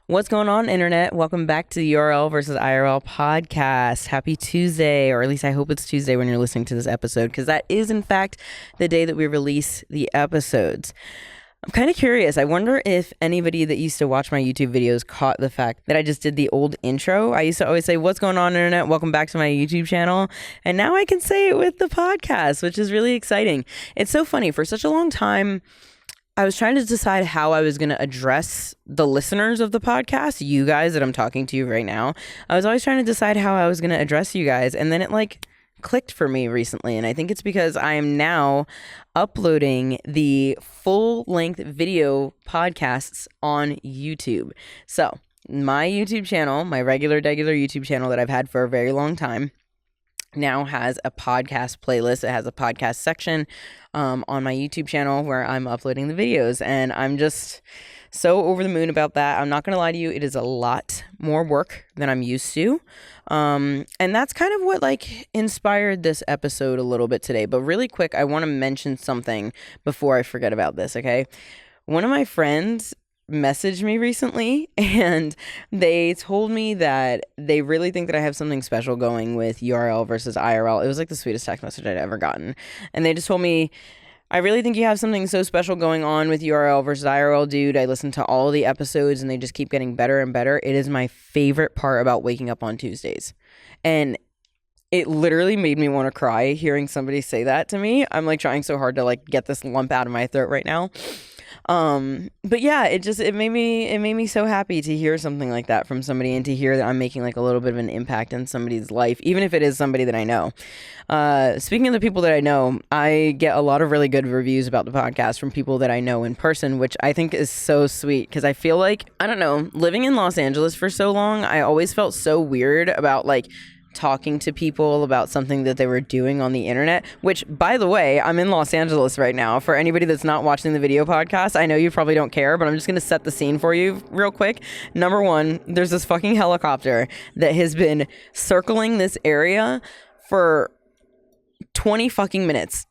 What's going on, internet? Welcome back to the URL versus IRL podcast. Happy Tuesday, or at least I hope it's Tuesday when you're listening to this episode, because that is, in fact, the day that we release the episodes. I'm kind of curious. I wonder if anybody that used to watch my YouTube videos caught the fact that I just did the old intro. I used to always say, what's going on, internet? Welcome back to my YouTube channel. And now I can say it with the podcast, which is really exciting. It's so funny. For such a long time, I was trying to decide how I was going to address the listeners of the podcast, you guys that I'm talking to right now. I was always trying to decide how I was going to address you guys. And then it clicked for me recently. And I think it's because I am now uploading the full-length video podcasts on YouTube. So my YouTube channel, my regular YouTube channel that I've had for a very long time, now has a podcast playlist. It has a podcast section on my YouTube channel where I'm uploading the videos, and I'm just so over the moon about that. I'm not gonna lie to you, it is a lot more work than I'm used to, and that's kind of what inspired this episode a little bit today. But really quick, I want to mention something before I forget about this. Okay, one of my friends messaged me recently, and they told me that they really think that I have something special going with URL versus IRL. It was the sweetest text message I'd ever gotten. And they just told me, I really think you have something so special going on with URL versus IRL, dude. I listened to all the episodes and they just keep getting better and better. It is my favorite part about waking up on Tuesdays. And it literally made me want to cry hearing somebody say that to me. I'm trying so hard to get this lump out of my throat right now. But yeah, it made me so happy to hear something like that from somebody, and to hear that I'm making a little bit of an impact in somebody's life, even if it is somebody that I know. Speaking of the people that I know, I get a lot of really good reviews about the podcast from people that I know in person, which I think is so sweet, because I feel I don't know, living in Los Angeles for so long, I always felt so weird about talking to people about something that they were doing on the internet, which, by the way, I'm in Los Angeles right now. For anybody that's not watching the video podcast, I know you probably don't care, but I'm just going to set the scene for you real quick. Number one, there's this fucking helicopter that has been circling this area for 20 minutes,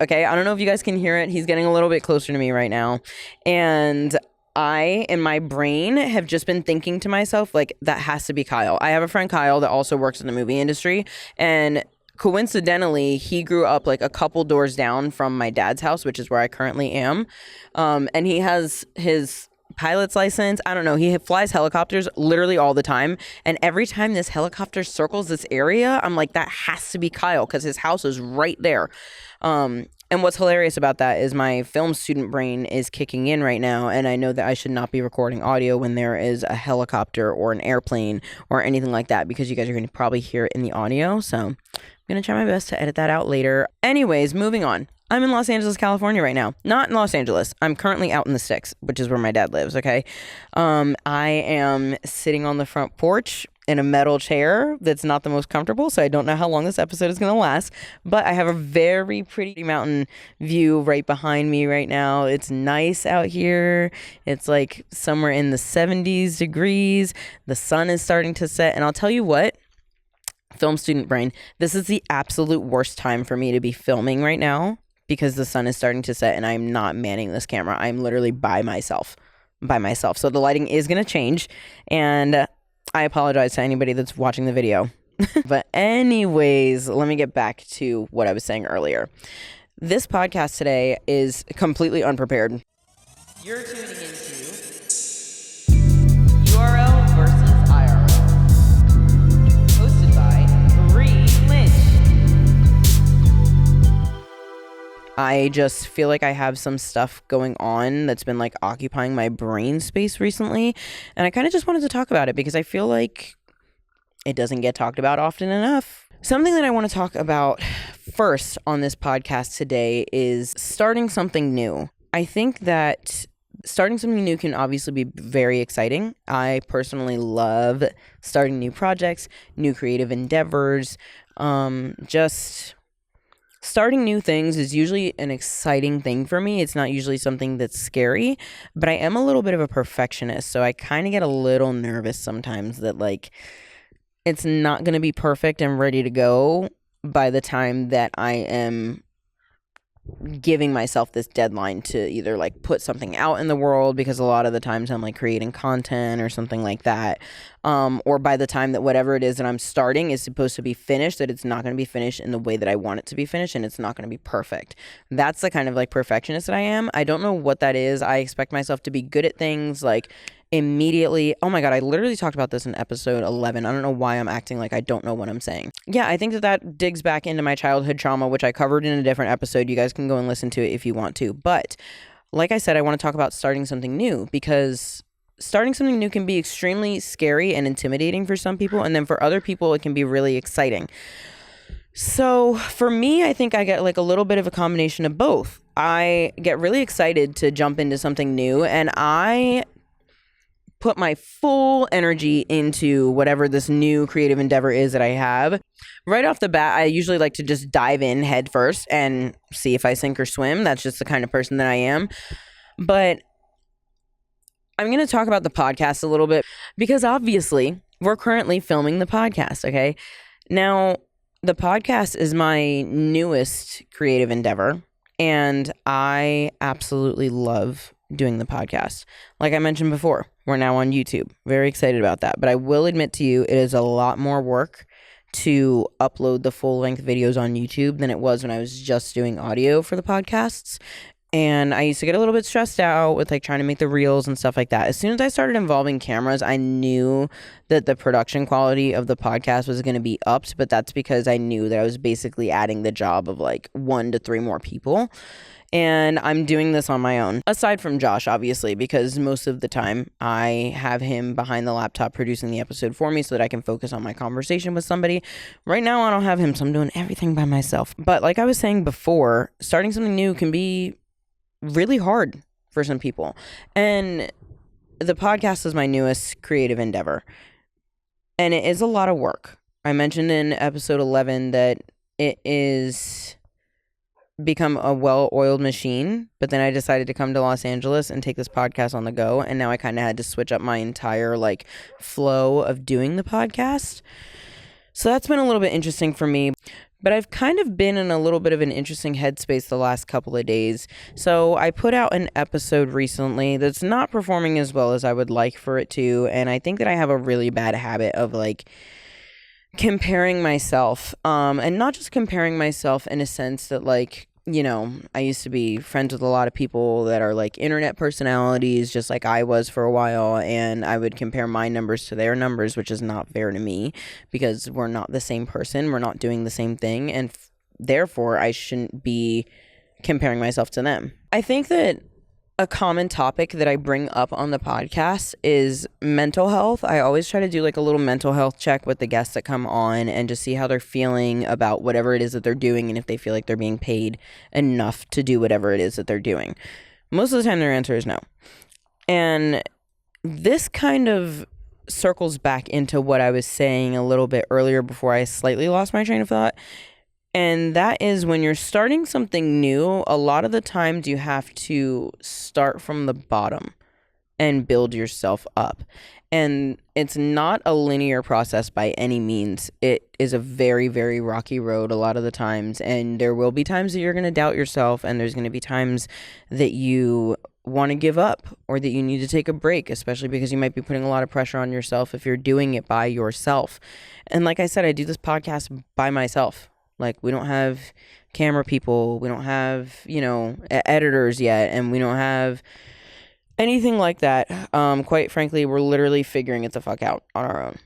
okay? I don't know if you guys can hear it. He's getting a little bit closer to me right now. And I, in my brain, have just been thinking to myself, that has to be Kyle. I have a friend, Kyle, that also works in the movie industry, and coincidentally, he grew up a couple doors down from my dad's house, which is where I currently am, and he has his pilot's license. I don't know, he flies helicopters literally all the time, and every time this helicopter circles this area, I'm that has to be Kyle, because his house is right there. And what's hilarious about that is my film student brain is kicking in right now, and I know that I should not be recording audio when there is a helicopter or an airplane or anything like that, because you guys are going to probably hear it in the audio. So I'm going to try my best to edit that out later. Anyways, moving on. I'm in Los Angeles, California right now. Not in Los Angeles. I'm currently out in the sticks, which is where my dad lives, okay? I am sitting on the front porch in a metal chair that's not the most comfortable, so I don't know how long this episode is going to last, but I have a very pretty mountain view right behind me right now. It's nice out here. It's somewhere in the 70s degrees. The sun is starting to set, and I'll tell you what, film student brain, this is the absolute worst time for me to be filming right now, because the sun is starting to set and I'm not manning this camera. I'm literally by myself. So the lighting is going to change, and I apologize to anybody that's watching the video. But anyways, let me get back to what I was saying earlier. This podcast today is completely unprepared. You're tuning into URL versus IRL, hosted by Bree Lynch. I just feel I have some stuff going on that's been occupying my brain space recently, and I kind of just wanted to talk about it because I feel it doesn't get talked about often enough. Something that I want to talk about first on this podcast today is starting something new. I think that starting something new can obviously be very exciting. I personally love starting new projects, new creative endeavors, just starting new things is usually an exciting thing for me. It's not usually something that's scary, but I am a little bit of a perfectionist, so I kind of get a little nervous sometimes that it's not going to be perfect and ready to go by the time that I am giving myself this deadline to either like put something out in the world, because a lot of the times I'm like creating content or something like that, or by the time that whatever it is that I'm starting is supposed to be finished, that it's not going to be finished in the way that I want it to be finished, and it's not going to be perfect. That's the kind of like perfectionist that I am. I don't know what that is. I expect myself to be good at things like immediately. Oh my God, I literally talked about this in episode 11. I don't know why I'm acting like I don't know what I'm saying. Yeah, I think that digs back into my childhood trauma, which I covered in a different episode. You guys can go and listen to it if you want to. But like I said, I want to talk about starting something new, because starting something new can be extremely scary and intimidating for some people. And then for other people, it can be really exciting. So for me, I think I get like a little bit of a combination of both. I get really excited to jump into something new, and I put my full energy into whatever this new creative endeavor is that I have. Right off the bat, I usually like to just dive in head first and see if I sink or swim. That's just the kind of person that I am. But I'm going to talk about the podcast a little bit, because obviously we're currently filming the podcast, okay? Now, the podcast is my newest creative endeavor, and I absolutely love doing the podcast. Like I mentioned before, we're now on YouTube. Very excited about that. But I will admit to you, it is a lot more work to upload the full-length videos on YouTube than it was when I was just doing audio for the podcasts. And I used to get a little bit stressed out with like trying to make the reels and stuff like that. As soon as I started involving cameras, I knew that the production quality of the podcast was going to be upped, but that's because I knew that I was basically adding the job of like 1 to 3 more people. And I'm doing this on my own, aside from Josh, obviously, because most of the time I have him behind the laptop producing the episode for me so that I can focus on my conversation with somebody. Right now, I don't have him, so I'm doing everything by myself. But like I was saying before, starting something new can be really hard for some people. And the podcast is my newest creative endeavor. And it is a lot of work. I mentioned in episode 11 that it is become a well-oiled machine, but then I decided to come to Los Angeles and take this podcast on the go, and now I kind of had to switch up my entire like flow of doing the podcast. So that's been a little bit interesting for me, but I've kind of been in a little bit of an interesting headspace the last couple of days. So I put out an episode recently that's not performing as well as I would like for it to, and I think that I have a really bad habit of like comparing myself, and not just comparing myself in a sense that like, you know, I used to be friends with a lot of people that are like internet personalities, just like I was for a while, and I would compare my numbers to their numbers, which is not fair to me because we're not the same person, we're not doing the same thing, and therefore I shouldn't be comparing myself to them. I think that a common topic that I bring up on the podcast is mental health. I always try to do like a little mental health check with the guests that come on and just see how they're feeling about whatever it is that they're doing, and if they feel like they're being paid enough to do whatever it is that they're doing. Most of the time their answer is no. And this kind of circles back into what I was saying a little bit earlier before I slightly lost my train of thought. And that is, when you're starting something new, a lot of the times you have to start from the bottom and build yourself up. And it's not a linear process by any means. It is a very, very rocky road a lot of the times. And there will be times that you're going to doubt yourself, and there's going to be times that you want to give up or that you need to take a break, especially because you might be putting a lot of pressure on yourself if you're doing it by yourself. And like I said, I do this podcast by myself. Like, we don't have camera people, we don't have, you know, editors yet, and we don't have anything like that. Quite frankly, we're literally figuring it the fuck out on our own.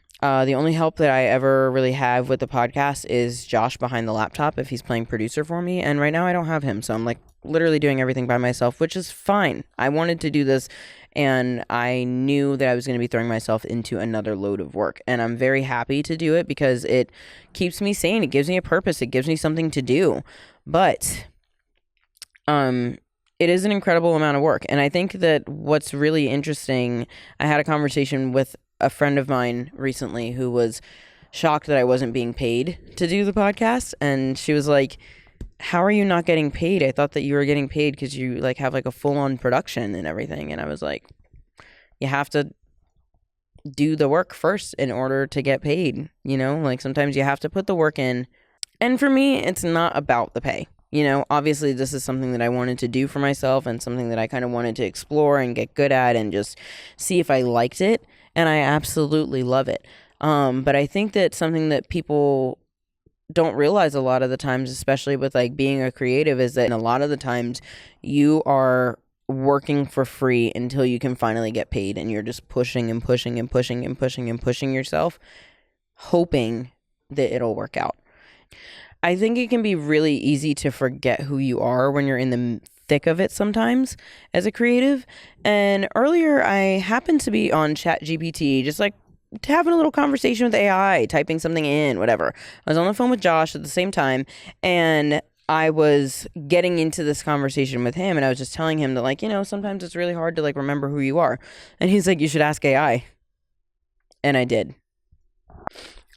The only help that I ever really have with the podcast is Josh behind the laptop if he's playing producer for me, and right now I don't have him, so I'm like literally doing everything by myself, which is fine. I wanted to do this, and I knew that I was going to be throwing myself into another load of work, and I'm very happy to do it because it keeps me sane. It gives me a purpose. It gives me something to do. But it is an incredible amount of work, and I think that what's really interesting, I had a conversation with a friend of mine recently who was shocked that I wasn't being paid to do the podcast, and she was like, how are you not getting paid? I thought that you were getting paid because you like have like a full-on production and everything. And I was like, you have to do the work first in order to get paid, you know? Like, sometimes you have to put the work in. And for me, it's not about the pay. You know, obviously this is something that I wanted to do for myself and something that I kind of wanted to explore and get good at and just see if I liked it. And I absolutely love it. But I think that something that people don't realize a lot of the times, especially with like being a creative, is that a lot of the times you are working for free until you can finally get paid, and you're just pushing and pushing and pushing and pushing and pushing yourself, hoping that it'll work out. I think it can be really easy to forget who you are when you're in the thick of it sometimes as a creative. And earlier I happened to be on ChatGPT, just like having a little conversation with AI, typing something in, whatever. I was on the phone with Josh at the same time, and I was getting into this conversation with him, and I was just telling him that, like, you know, sometimes it's really hard to like remember who you are. And he's like, you should ask AI. And I did.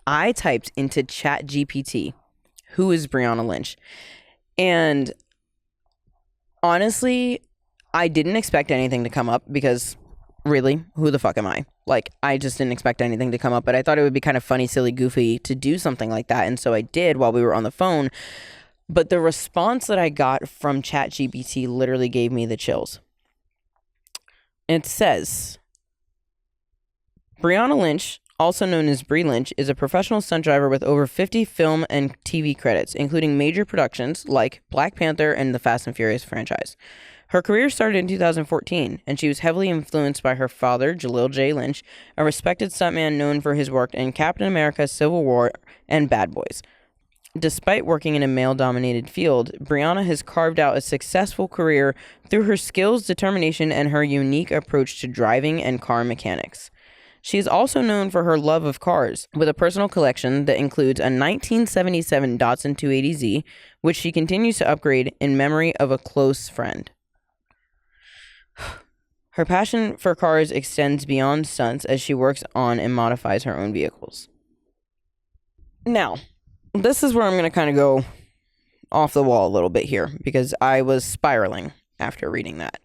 I typed into ChatGPT, who is Brianna Lynch? And honestly, I didn't expect anything to come up because really, who the fuck am I? Like, I just didn't expect anything to come up, but I thought it would be kind of funny, silly, goofy to do something like that. And so I did while we were on the phone. But the response that I got from ChatGPT literally gave me the chills. It says, Brianna Lynch, also known as Brie Lynch, is a professional stunt driver with over 50 film and TV credits, including major productions like Black Panther and the Fast and Furious franchise. Her career started in 2014, and she was heavily influenced by her father, Jaleel J. Lynch, a respected stuntman known for his work in Captain America, Civil War, and Bad Boys. Despite working in a male-dominated field, Brianna has carved out a successful career through her skills, determination, and her unique approach to driving and car mechanics. She is also known for her love of cars, with a personal collection that includes a 1977 Datsun 280Z, which she continues to upgrade in memory of a close friend. Her passion for cars extends beyond stunts as she works on and modifies her own vehicles. Now, this is where I'm going to kind of go off the wall a little bit here, because I was spiraling after reading that.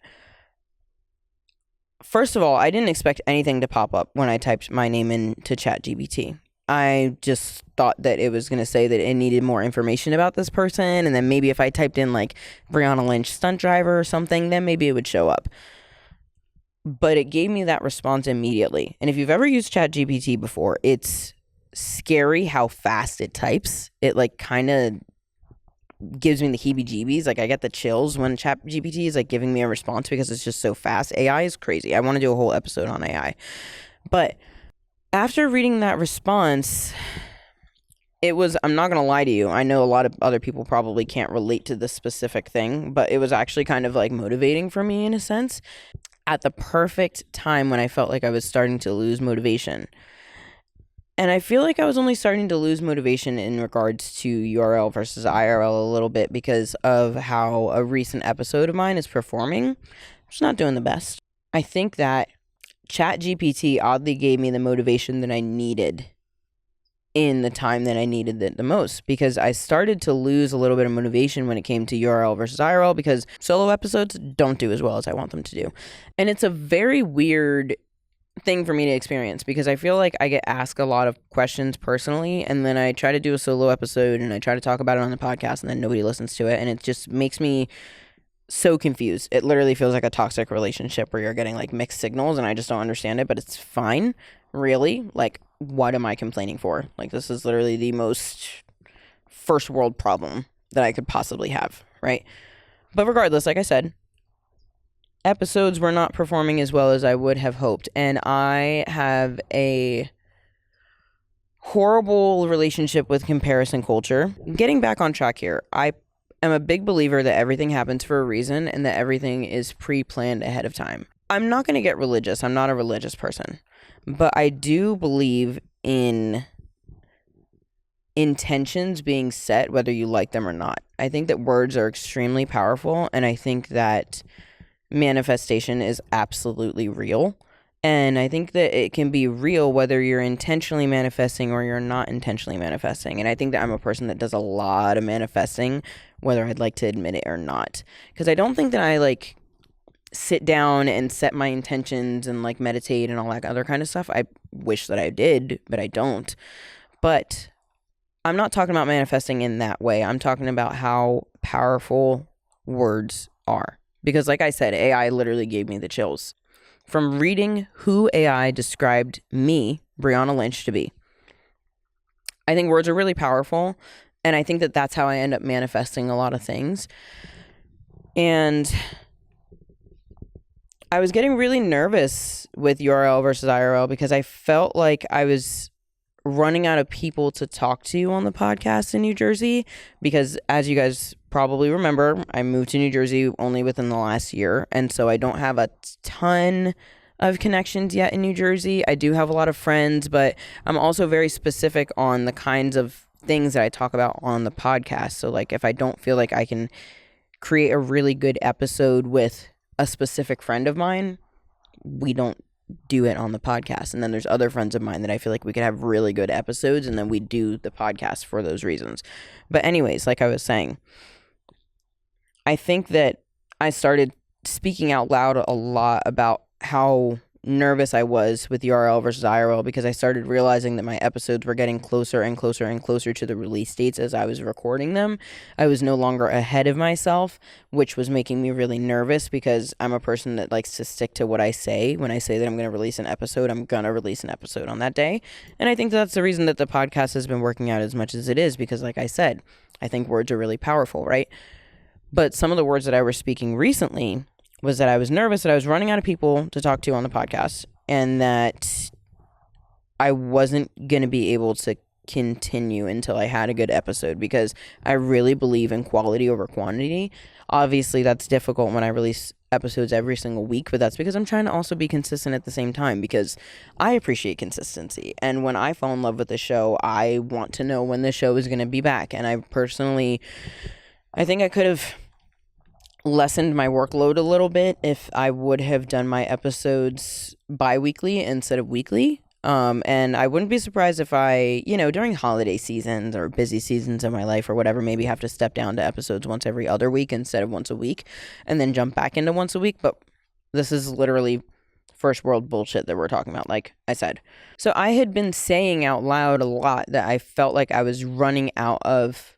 First of all, I didn't expect anything to pop up when I typed my name into ChatGPT. I just thought that it was going to say that it needed more information about this person, and then maybe if I typed in like Brianna Lynch stunt driver or something, then maybe it would show up. But it gave me that response immediately. And if you've ever used ChatGPT before, it's scary how fast it types. It like kind of gives me the heebie-jeebies. Like, I get the chills when ChatGPT is like giving me a response because it's just so fast. AI is crazy. I want to do a whole episode on AI. But after reading that response, it was, I'm not going to lie to you, I know a lot of other people probably can't relate to this specific thing, but it was actually kind of like motivating for me in a sense. At the perfect time when I felt like I was starting to lose motivation. And I feel like I was only starting to lose motivation in regards to URL versus IRL a little bit because of how a recent episode of mine is performing. It's not doing the best. I think that ChatGPT oddly gave me the motivation that I needed in the time that I needed it the most, because I started to lose a little bit of motivation when it came to URL versus IRL because solo episodes don't do as well as I want them to do. And it's a very weird thing for me to experience because I feel like I get asked a lot of questions personally, and then I try to do a solo episode and I try to talk about it on the podcast, and then nobody listens to it, and it just makes me so confused. It literally feels like a toxic relationship where you're getting like mixed signals, and I just don't understand it, but it's fine. Really, like, what am I complaining for? Like, this is literally the most first world problem that I could possibly have, right? But regardless, like I said, episodes were not performing as well as I would have hoped, and I have a horrible relationship with comparison culture. Getting back on track here, I am a big believer that everything happens for a reason and that everything is pre-planned ahead of time. I'm not going to get religious. I'm not a religious person, but I do believe in intentions being set whether you like them or not. I think that words are extremely powerful, and I think that manifestation is absolutely real. And I think that it can be real whether you're intentionally manifesting or you're not intentionally manifesting. And I think that I'm a person that does a lot of manifesting, whether I'd like to admit it or not. Because I don't think that I like sit down and set my intentions and like meditate and all that other kind of stuff. I wish that I did, but I don't. But I'm not talking about manifesting in that way. I'm talking about how powerful words are. Because like I said, AI literally gave me the chills. From reading who AI described me, Brianna Lynch, to be, I think words are really powerful. And I think that that's how I end up manifesting a lot of things. And I was getting really nervous with URL versus IRL because I felt like I was running out of people to talk to on the podcast in New Jersey, because as you guys probably remember, I moved to New Jersey only within the last year, and so I don't have a ton of connections yet in New Jersey. I do have a lot of friends, but I'm also very specific on the kinds of things that I talk about on the podcast. So like if I don't feel like I can create a really good episode with a specific friend of mine, we don't do it on the podcast. And then there's other friends of mine that I feel like we could have really good episodes, and then we do the podcast for those reasons. But anyways, like I was saying, I think that I started speaking out loud a lot about how nervous I was with URL versus IRL, because I started realizing that my episodes were getting closer and closer and closer to the release dates as I was recording them. I was no longer ahead of myself, which was making me really nervous, because I'm a person that likes to stick to what I say. When I say that I'm going to release an episode, I'm going to release an episode on that day. And I think that's the reason that the podcast has been working out as much as it is, because like I said, I think words are really powerful, right? But some of the words that I was speaking recently was that I was nervous that I was running out of people to talk to on the podcast, and that I wasn't going to be able to continue until I had a good episode, because I really believe in quality over quantity. Obviously, that's difficult when I release episodes every single week, but that's because I'm trying to also be consistent at the same time, because I appreciate consistency. And when I fall in love with the show, I want to know when the show is going to be back. And I think I could have lessened my workload a little bit if I would have done my episodes bi-weekly instead of weekly. And I wouldn't be surprised if I, during holiday seasons or busy seasons in my life or whatever, maybe have to step down to episodes once every other week instead of once a week, and then jump back into once a week. But this is literally first world bullshit that we're talking about, like I said. So I had been saying out loud a lot that I felt like I was running out of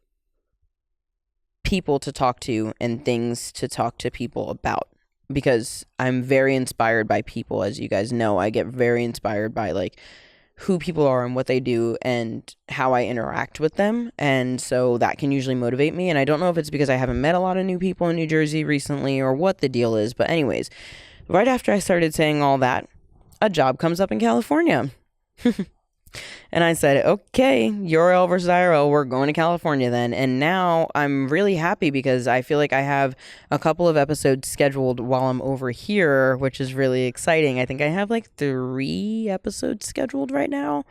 people to talk to and things to talk to people about, because I'm very inspired by people. As you guys know, I get very inspired by like who people are and what they do and how I interact with them, and so that can usually motivate me. And I don't know if it's because I haven't met a lot of new people in New Jersey recently or what the deal is, but anyways, right after I started saying all that, a job comes up in California. And I said, okay, URL versus IRL, we're going to California then. And now I'm really happy, because I feel like I have a couple of episodes scheduled while I'm over here, which is really exciting. I think I have like 3 episodes scheduled right now,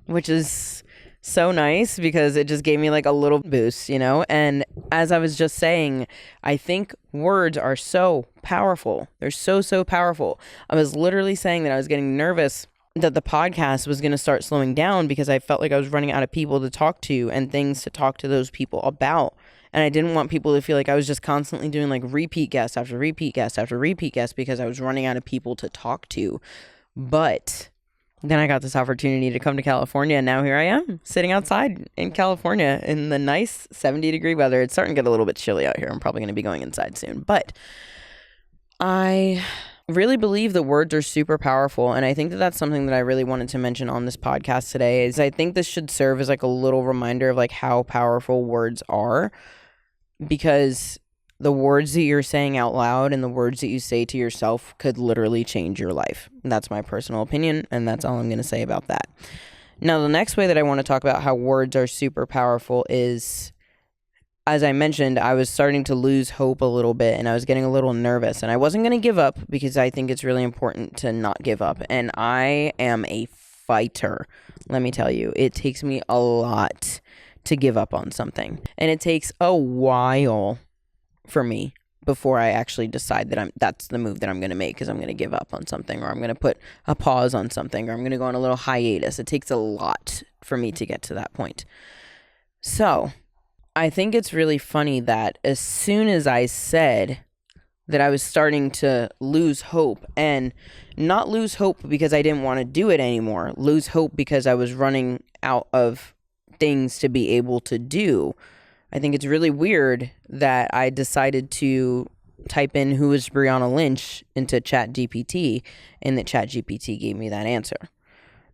which is so nice, because it just gave me like a little boost, And as I was just saying, I think words are so powerful. They're so powerful. I was literally saying that I was getting nervous that the podcast was going to start slowing down, because I felt like I was running out of people to talk to and things to talk to those people about. And I didn't want people to feel like I was just constantly doing like repeat guest after repeat guest after repeat guest, because I was running out of people to talk to. But then I got this opportunity to come to California, and now here I am sitting outside in California in the nice 70-degree weather. It's starting to get a little bit chilly out here. I'm probably going to be going inside soon, but I really believe that words are super powerful, and I think that that's something that I really wanted to mention on this podcast today. Is I think this should serve as like a little reminder of like how powerful words are, because the words that you're saying out loud and the words that you say to yourself could literally change your life. And that's my personal opinion, and that's all I'm going to say about that. Now, the next way that I want to talk about how words are super powerful is, as I mentioned, I was starting to lose hope a little bit, and I was getting a little nervous, and I wasn't going to give up, because I think it's really important to not give up. And I am a fighter. Let me tell you, it takes me a lot to give up on something, and it takes a while for me before I actually decide that that's the move that I'm going to make, because I'm going to give up on something, or I'm going to put a pause on something, or I'm going to go on a little hiatus. It takes a lot for me to get to that point. So I think it's really funny that as soon as I said that I was starting to lose hope, and not lose hope because I didn't want to do it anymore, lose hope because I was running out of things to be able to do, I think it's really weird that I decided to type in who is Brianna Lynch into ChatGPT, and that ChatGPT gave me that answer.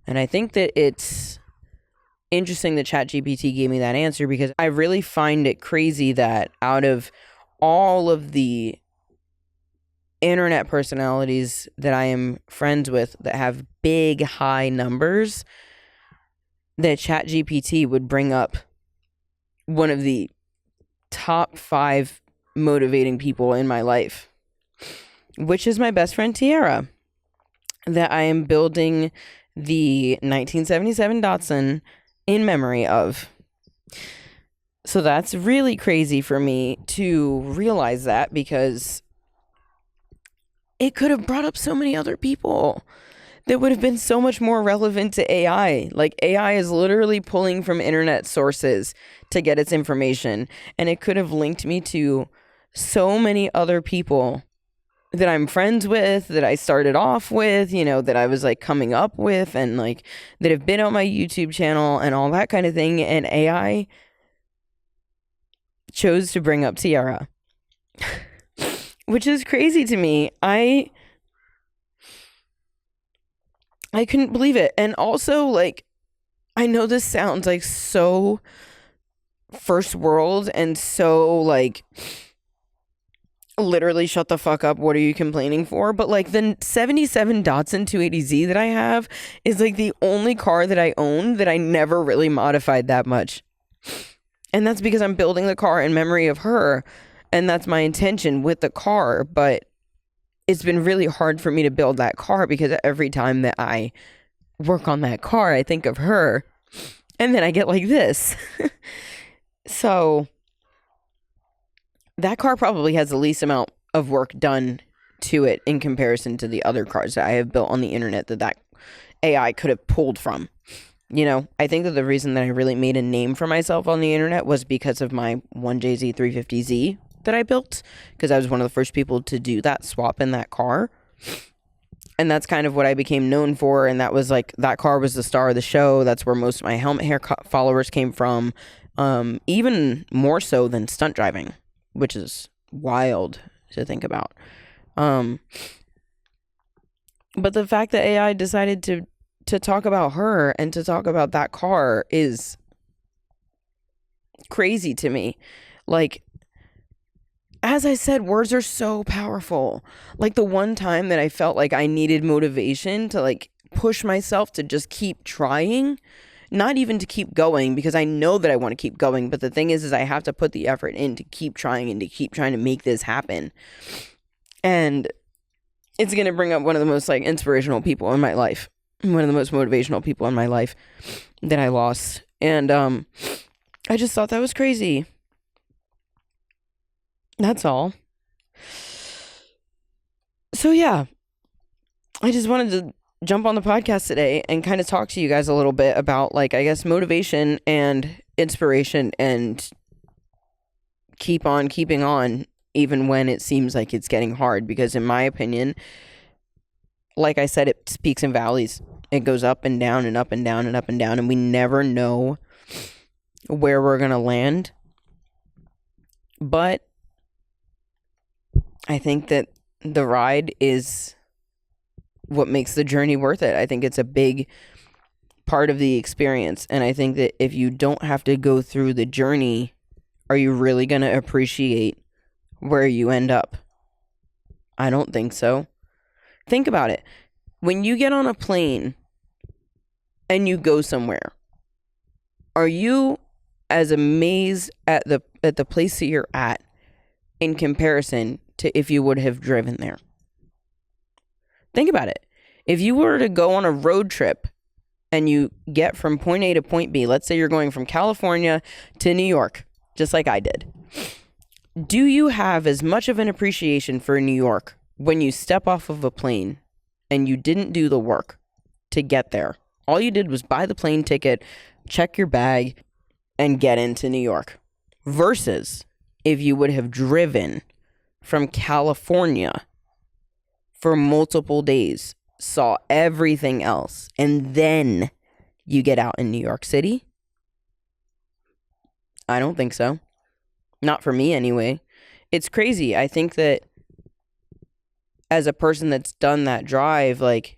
And I think that it's interesting that ChatGPT gave me that answer because I really find it crazy that out of all of the internet personalities that I am friends with that have big, high numbers, that ChatGPT would bring up one of the top 5 motivating people in my life, which is my best friend Tiara, that I am building the 1977 Datsun in memory of. So that's really crazy for me to realize that, because it could have brought up so many other people that would have been so much more relevant to AI. Like, AI is literally pulling from internet sources to get its information, and it could have linked me to so many other people that I'm friends with, that I started off with, you know, that I was like coming up with, and like that have been on my YouTube channel and all that kind of thing. And AI chose to bring up Tiara, which is crazy to me. I couldn't believe it. And also, like, I know this sounds like so first world and so like literally shut the fuck up, what are you complaining for? But like the 77 Datsun 280Z that I have is like the only car that I own that I never really modified that much. And that's because I'm building the car in memory of her, and that's my intention with the car. But it's been really hard for me to build that car because every time that I work on that car, I think of her, and then I get like this. So that car probably has the least amount of work done to it in comparison to the other cars that I have built on the internet that AI could have pulled from. You know, I think that the reason that I really made a name for myself on the internet was because of my 1JZ 350Z that I built, because I was one of the first people to do that swap in that car. And that's kind of what I became known for. And that was like, that car was the star of the show. That's where most of my helmet hair followers came from. Even more so than stunt driving, which is wild to think about. But the fact that AI decided to talk about her and to talk about that car is crazy to me. Like, as I said, words are so powerful. Like, the one time that I felt like I needed motivation to like push myself to just keep trying, not even to keep going, because I know that I want to keep going. But the thing is I have to put the effort in to keep trying and to keep trying to make this happen. And it's going to bring up one of the most like inspirational people in my life, one of the most motivational people in my life that I lost. And I just thought that was crazy. That's all. So yeah, I just wanted to jump on the podcast today and kind of talk to you guys a little bit about, like, I guess motivation and inspiration, and keep on keeping on even when it seems like it's getting hard. Because in my opinion, like I said, it peaks and valleys. It goes up and down and up and down and up and down, and we never know where we're going to land. But I think that the ride is what makes the journey worth it. I think it's a big part of the experience. And I think that if you don't have to go through the journey, are you really going to appreciate where you end up? I don't think so. Think about it. When you get on a plane and you go somewhere, are you as amazed at the place that you're at in comparison to if you would have driven there? Think about it. If you were to go on a road trip and you get from point A to point B, let's say you're going from California to New York, just like I did. Do you have as much of an appreciation for New York when you step off of a plane and you didn't do the work to get there? All you did was buy the plane ticket, check your bag, and get into New York. Versus if you would have driven from California for multiple days, saw everything else, and then you get out in New York City? I don't think so. Not for me anyway. It's crazy. I think that as a person that's done that drive, like,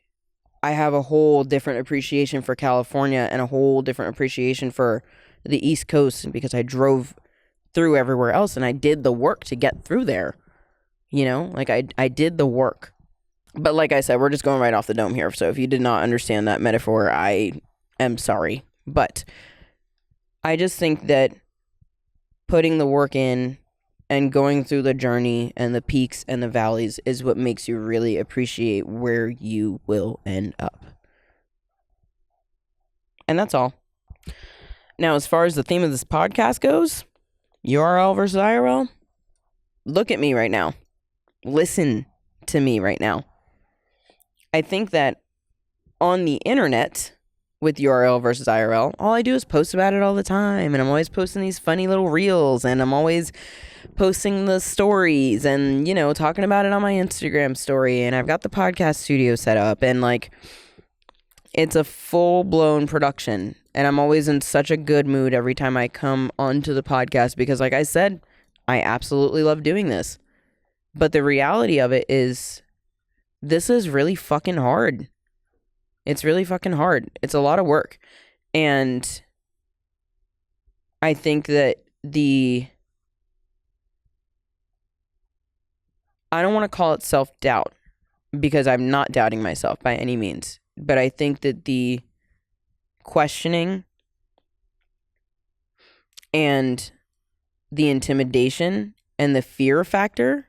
I have a whole different appreciation for California and a whole different appreciation for the East Coast because I drove through everywhere else and I did the work to get through there. You know, like I did the work. But like I said, we're just going right off the dome here. So if you did not understand that metaphor, I am sorry. But I just think that putting the work in and going through the journey and the peaks and the valleys is what makes you really appreciate where you will end up. And that's all. Now, as far as the theme of this podcast goes, URL versus IRL, look at me right now. Listen to me right now. I think that on the internet with URL versus IRL, all I do is post about it all the time. And I'm always posting these funny little reels and I'm always posting the stories and, you know, talking about it on my Instagram story. And I've got the podcast studio set up and like, it's a full-blown production. And I'm always in such a good mood every time I come onto the podcast because like I said, I absolutely love doing this. But the reality of it is this is really fucking hard. It's really fucking hard. It's a lot of work. And I think that I don't want to call it self-doubt because I'm not doubting myself by any means. But I think that the questioning and the intimidation and the fear factor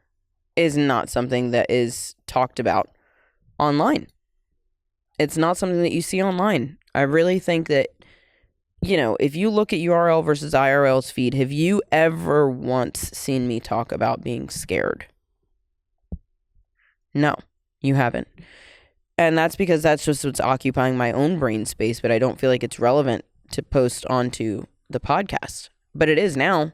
is not something that is talked about online. It's not something that you see online. I really think that, you know, if you look at URL versus IRL's feed, have you ever once seen me talk about being scared? No, you haven't. And that's because that's just what's occupying my own brain space, but I don't feel like it's relevant to post onto the podcast. But it is now.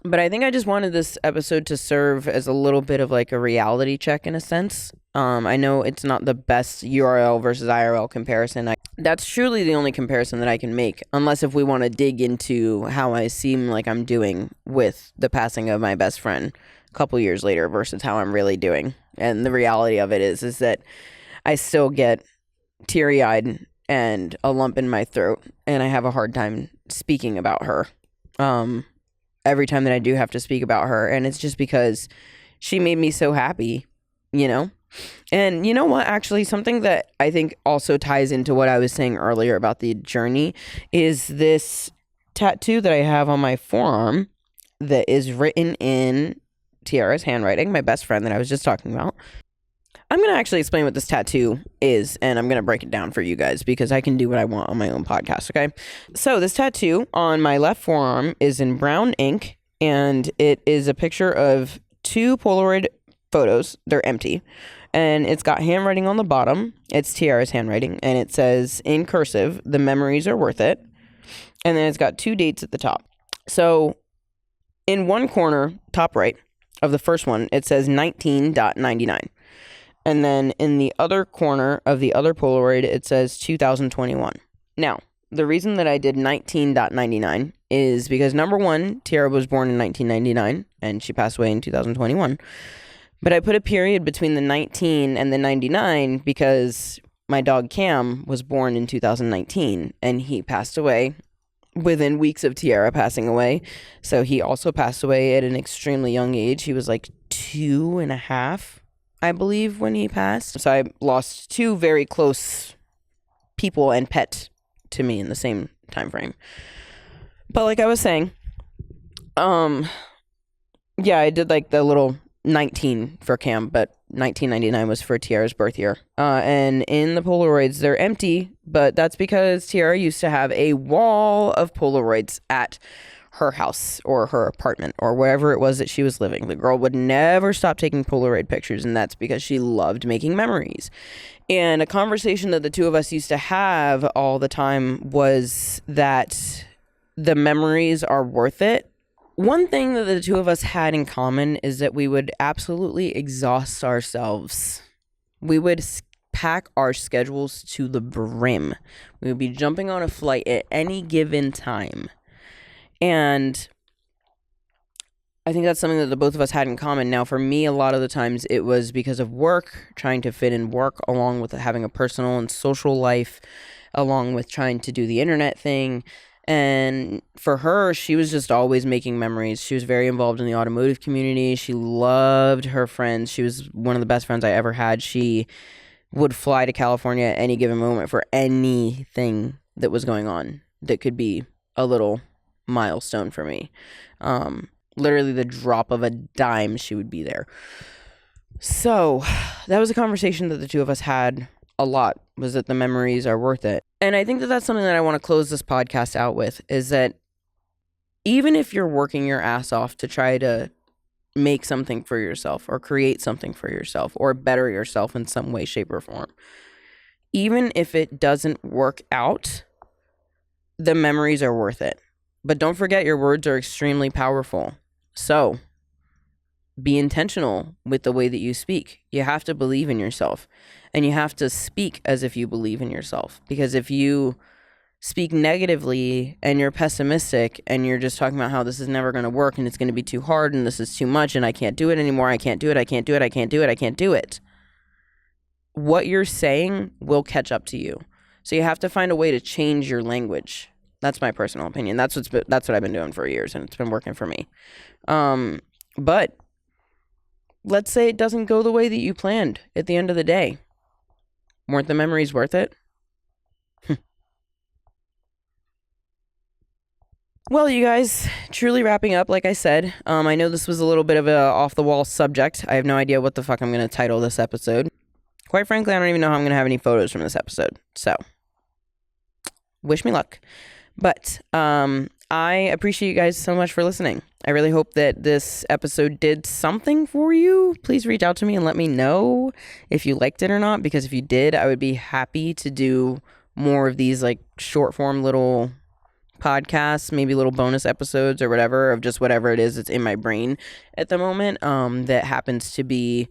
But I think I just wanted this episode to serve as a little bit of like a reality check in a sense. I know it's not the best URL versus IRL comparison. That's truly the only comparison that I can make, unless if we want to dig into how I seem like I'm doing with the passing of my best friend a couple years later versus how I'm really doing. And the reality of it is that I still get teary-eyed and a lump in my throat, and I have a hard time speaking about her. Every time that I do have to speak about her, and it's just because she made me so happy, you know? And you know what, actually, something that I think also ties into what I was saying earlier about the journey is this tattoo that I have on my forearm that is written in Tiara's handwriting, my best friend that I was just talking about. I'm going to actually explain what this tattoo is, and I'm going to break it down for you guys because I can do what I want on my own podcast, okay? So this tattoo on my left forearm is in brown ink, and it is a picture of 2 Polaroid photos. They're empty, and it's got handwriting on the bottom. It's Tiara's handwriting, and it says in cursive, "The memories are worth it." And then it's got 2 dates at the top. So in one corner, top right of the first one, it says 19.99. And then in the other corner of the other Polaroid, it says 2021. Now, the reason that I did 19.99 is because, number one, Tiara was born in 1999, and she passed away in 2021. But I put a period between the 19 and the 99 because my dog Cam was born in 2019, and he passed away within weeks of Tiara passing away. So he also passed away at an extremely young age. He was like 2.5. I believe, when he passed. So I lost 2 very close people and pet to me in the same time frame. But like I was saying, yeah, I did like the little 19 for Cam, but 1999 was for Tiara's birth year. And in the Polaroids, they're empty, but that's because Tiara used to have a wall of Polaroids at her house or her apartment or wherever it was that she was living. The girl would never stop taking Polaroid pictures, and that's because she loved making memories. And a conversation that the two of us used to have all the time was that the memories are worth it. One thing that the two of us had in common is that we would absolutely exhaust ourselves. We would pack our schedules to the brim. We would be jumping on a flight at any given time. And I think that's something that the both of us had in common. Now, for me, a lot of the times it was because of work, trying to fit in work along with having a personal and social life, along with trying to do the internet thing. And for her, she was just always making memories. She was very involved in the automotive community. She loved her friends. She was one of the best friends I ever had. She would fly to California at any given moment for anything that was going on that could be a little milestone for me. Literally the drop of a dime, she would be there. So that was a conversation that the two of us had a lot, was that the memories are worth it. And I think that that's something that I want to close this podcast out with, is that even if you're working your ass off to try to make something for yourself or create something for yourself or better yourself in some way, shape, or form, even if it doesn't work out, the memories are worth it. But don't forget, your words are extremely powerful. So be intentional with the way that you speak. You have to believe in yourself, and you have to speak as if you believe in yourself. Because if you speak negatively and you're pessimistic and you're just talking about how this is never going to work and it's going to be too hard and this is too much and I can't do it anymore, I can't do it, I can't do it, I can't do it, I can't do it, what you're saying will catch up to you. So you have to find a way to change your language. That's my personal opinion. That's what I've been doing for years, and it's been working for me. But let's say it doesn't go the way that you planned at the end of the day. Weren't the memories worth it? Well, you guys, truly wrapping up, like I said, I know this was a little bit of a off-the-wall subject. I have no idea what the fuck I'm going to title this episode. Quite frankly, I don't even know how I'm going to have any photos from this episode. So, wish me luck. But I appreciate you guys so much for listening. I really hope that this episode did something for you. Please reach out to me and let me know if you liked it or not, because if you did, I would be happy to do more of these like short form little podcasts, maybe little bonus episodes or whatever, of just whatever it is that's in my brain at the moment, that happens to be,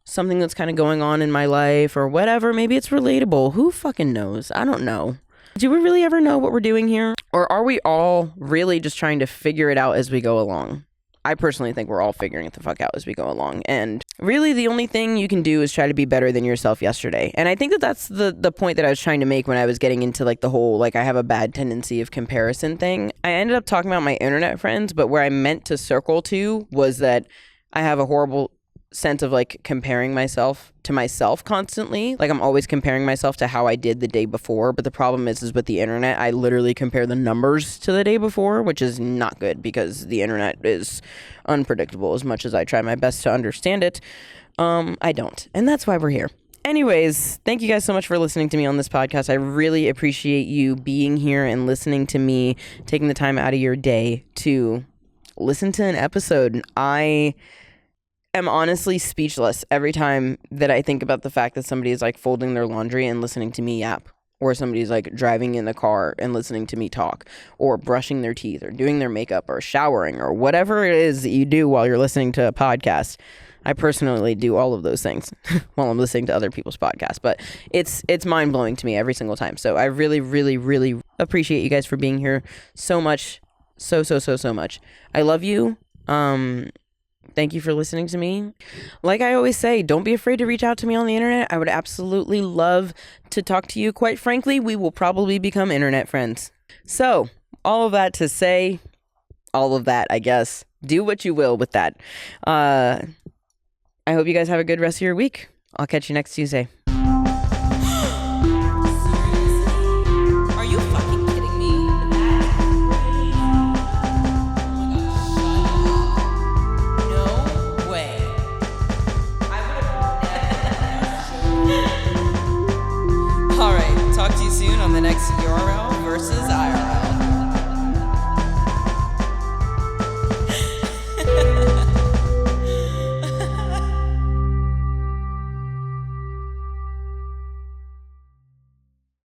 something that's kind of going on in my life or whatever. Maybe it's relatable. Who fucking knows? I don't know. Do we really ever know what we're doing here? Or are we all really just trying to figure it out as we go along? I personally think we're all figuring it the fuck out as we go along. And really the only thing you can do is try to be better than yourself yesterday. And I think that that's the point that I was trying to make when I was getting into like the whole, like I have a bad tendency of comparison thing. I ended up talking about my internet friends, but where I meant to circle to was that I have a horrible sense of like comparing myself to myself constantly. Like I'm always comparing myself to how I did the day before. But the problem is with the internet, I literally compare the numbers to the day before, which is not good because the internet is unpredictable. As much as I try my best to understand it, I don't. And that's why we're here. Anyways, thank you guys so much for listening to me on this podcast. I really appreciate you being here and listening to me, taking the time out of your day to listen to an episode. I am honestly speechless every time that I think about the fact that somebody is like folding their laundry and listening to me yap, or somebody's like driving in the car and listening to me talk, or brushing their teeth, or doing their makeup, or showering, or whatever it is that you do while you're listening to a podcast. I personally do all of those things while I'm listening to other people's podcasts, but it's mind-blowing to me every single time. So I really, really, really appreciate you guys for being here so much. So much. I love you. Thank you for listening to me. Like I always say, don't be afraid to reach out to me on the internet. I would absolutely love to talk to you. Quite frankly, we will probably become internet friends. So, all of that to say, all of that, I guess. Do what you will with that. I hope you guys have a good rest of your week. I'll catch you next Tuesday. Talk to you soon on the next URL versus IRL.